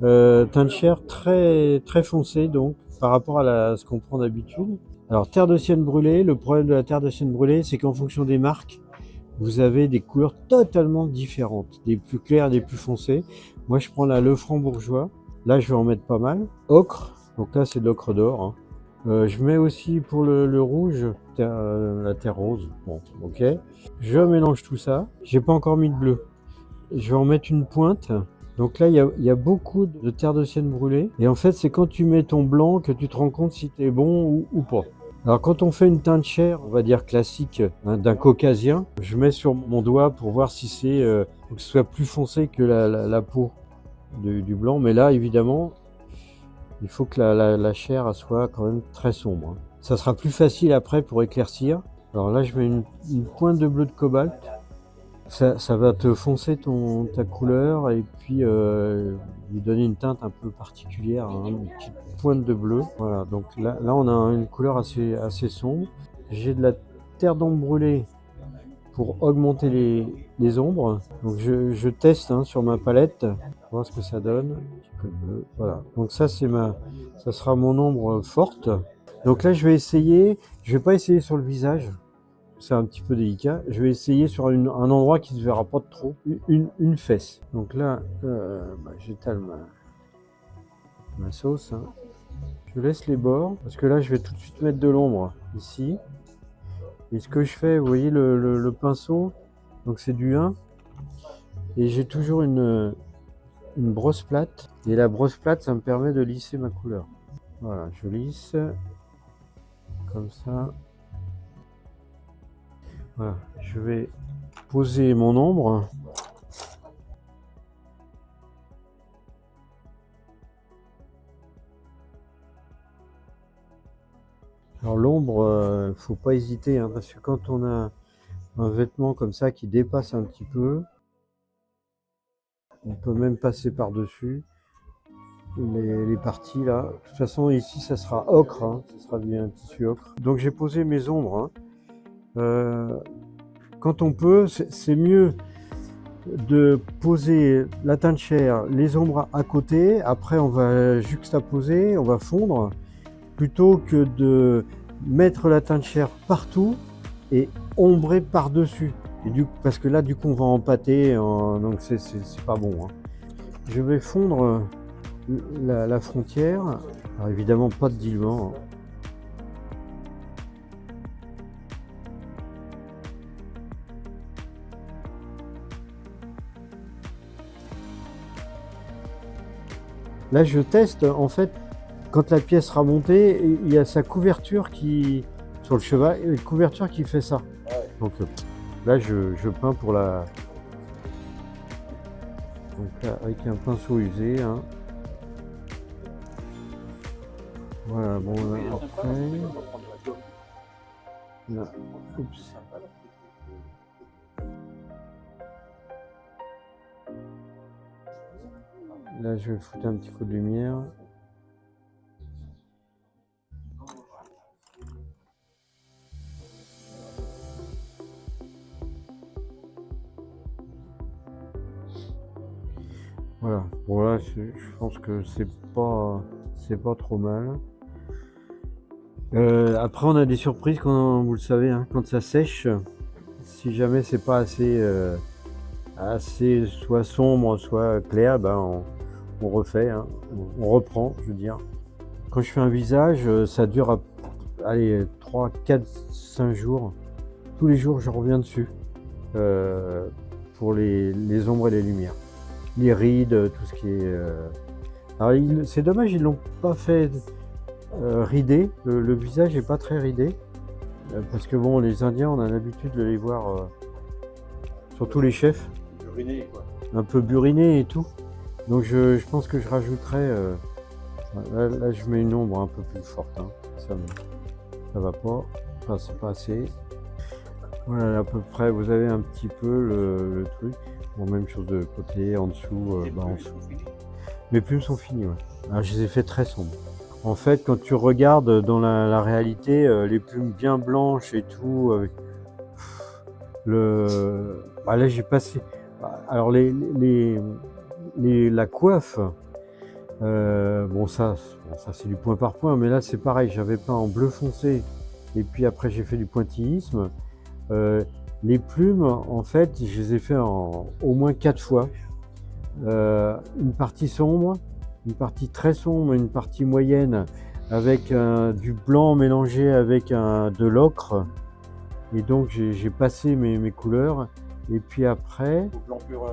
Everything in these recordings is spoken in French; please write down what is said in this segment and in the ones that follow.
Teint de chair très foncé donc par rapport à ce qu'on prend d'habitude. Alors terre de sienne brûlée, le problème de la terre de sienne brûlée, c'est qu'en fonction des marques, vous avez des couleurs totalement différentes, des plus claires, des plus foncées. Moi je prends la Lefranc-Bourgeois, là je vais en mettre pas mal. Ocre, donc là c'est de l'ocre d'or, hein. Je mets aussi pour le rouge, la terre rose, bon ok. Je mélange tout ça, j'ai pas encore mis de bleu. Je vais en mettre une pointe. Donc là, il y a beaucoup de terre de sienne brûlée. Et en fait, c'est quand tu mets ton blanc que tu te rends compte si t'es bon ou pas. Alors quand on fait une teinte chair, on va dire classique, hein, d'un caucasien, je mets sur mon doigt pour voir si faut que ce soit plus foncé que la peau du blanc. Mais là, évidemment, il faut que la chair elle soit quand même très sombre, hein. Ça sera plus facile après pour éclaircir. Alors là, je mets une pointe de bleu de cobalt. Ça va te foncer ta couleur et puis lui donner une teinte un peu particulière, hein, une petite pointe de bleu. Voilà, donc là on a une couleur assez sombre. J'ai de la terre d'ombre brûlée pour augmenter les ombres. Donc je teste, hein, sur ma palette, voir ce que ça donne. Un petit peu de bleu, voilà. Donc ça sera mon ombre forte. Donc là je vais pas essayer sur le visage. C'est un petit peu délicat. Je vais essayer sur un endroit qui ne se verra pas de trop, une fesse. Donc là, j'étale ma sauce, hein. Je laisse les bords, parce que là, je vais tout de suite mettre de l'ombre ici. Et ce que je fais, vous voyez le pinceau, donc c'est du 1. Et j'ai toujours une brosse plate. Et la brosse plate, ça me permet de lisser ma couleur. Voilà, je lisse, comme ça. Voilà, je vais poser mon ombre. Alors l'ombre, faut pas hésiter, hein, parce que quand on a un vêtement comme ça qui dépasse un petit peu, on peut même passer par-dessus les parties là. De toute façon ici ça sera ocre, hein, ça sera bien un tissu ocre. Donc j'ai posé mes ombres, hein. Quand on peut, c'est mieux de poser la teinte chair, les ombres à côté, après on va juxtaposer, on va fondre, plutôt que de mettre la teinte chair partout et ombrer par-dessus. Parce que là, du coup, on va empâter, donc c'est pas bon, hein. Je vais fondre la frontière. Alors évidemment, pas de diluant, hein. Là, je teste, en fait, quand la pièce sera montée, il y a sa couverture sur le cheval, une couverture qui fait ça. Donc là, je peins pour la... Donc là, avec un pinceau usé, hein. Voilà, bon, là, après... Là, oups. Là, je vais foutre un petit coup de lumière. Voilà, bon là, je pense que c'est pas trop mal. Après, on a des surprises quand, vous le savez, hein, quand ça sèche. Si jamais c'est pas assez soit sombre, soit clair, ben on refait, hein, on reprend, je veux dire. Quand je fais un visage, ça dure, allez, 3, 4, 5 jours. Tous les jours, je reviens dessus pour les ombres et les lumières. Les rides, tout ce qui est... Alors, c'est dommage, ils l'ont pas fait ridé. Le visage n'est pas très ridé. Parce que bon, les Indiens, on a l'habitude de les voir, surtout les chefs, Buriné, quoi. un peu burinés et tout. Donc je pense que je rajouterai... là, je mets une ombre un peu plus forte, hein. Ça va pas. Enfin, c'est pas assez. Voilà, à peu près, vous avez un petit peu le truc. Bon, même chose de côté, en dessous, en dessous. Mes plumes sont finies, ouais. Alors, je les ai fait très sombres. En fait, quand tu regardes dans la réalité, les plumes bien blanches et tout, avec là, j'ai passé... Alors, la coiffe, Bon ça c'est du point par point, mais là c'est pareil, j'avais peint en bleu foncé et puis après j'ai fait du pointillisme. Les plumes, en fait, je les ai fait au moins 4 fois. Une partie sombre, une partie très sombre, une partie moyenne avec du blanc mélangé avec de l'ocre. Et donc j'ai passé mes couleurs. Et puis après... Au blanc pur.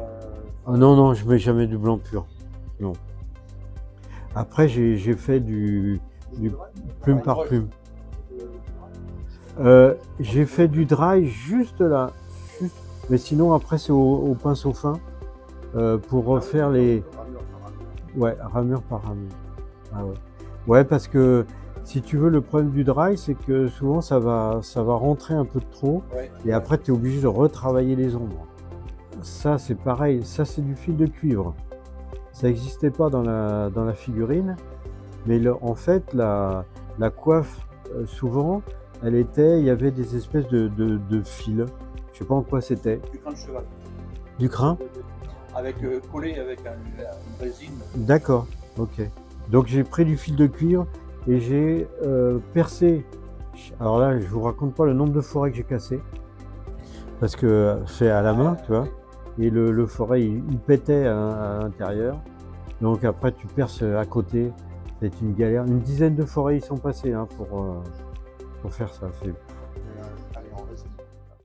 Ah non, non, je mets jamais du blanc pur. Non. Après j'ai fait du plume par plume. J'ai fait du dry juste là. Mais sinon après c'est au pinceau fin pour refaire les... Ouais, ramure par ramure. Ah ouais. Ouais, parce que si tu veux, le problème du dry, c'est que souvent ça va rentrer un peu de trop, Ouais. et après tu es obligé de retravailler les ombres. Ça c'est pareil, ça c'est du fil de cuivre. Ça n'existait pas dans la figurine, mais en fait la coiffe, souvent, il y avait des espèces de fils. Je sais pas en quoi c'était. Du crin de cheval. Du crin? Avec collé avec une résine. D'accord, ok. Donc j'ai pris du fil de cuivre et j'ai percé. Alors là, je vous raconte pas le nombre de forêts que j'ai cassées, parce que fait à la main, tu vois, et le forêt il pétait à l'intérieur. Donc après tu perces à côté, c'est une galère. Une dizaine de forêts y sont passées hein, pour faire ça.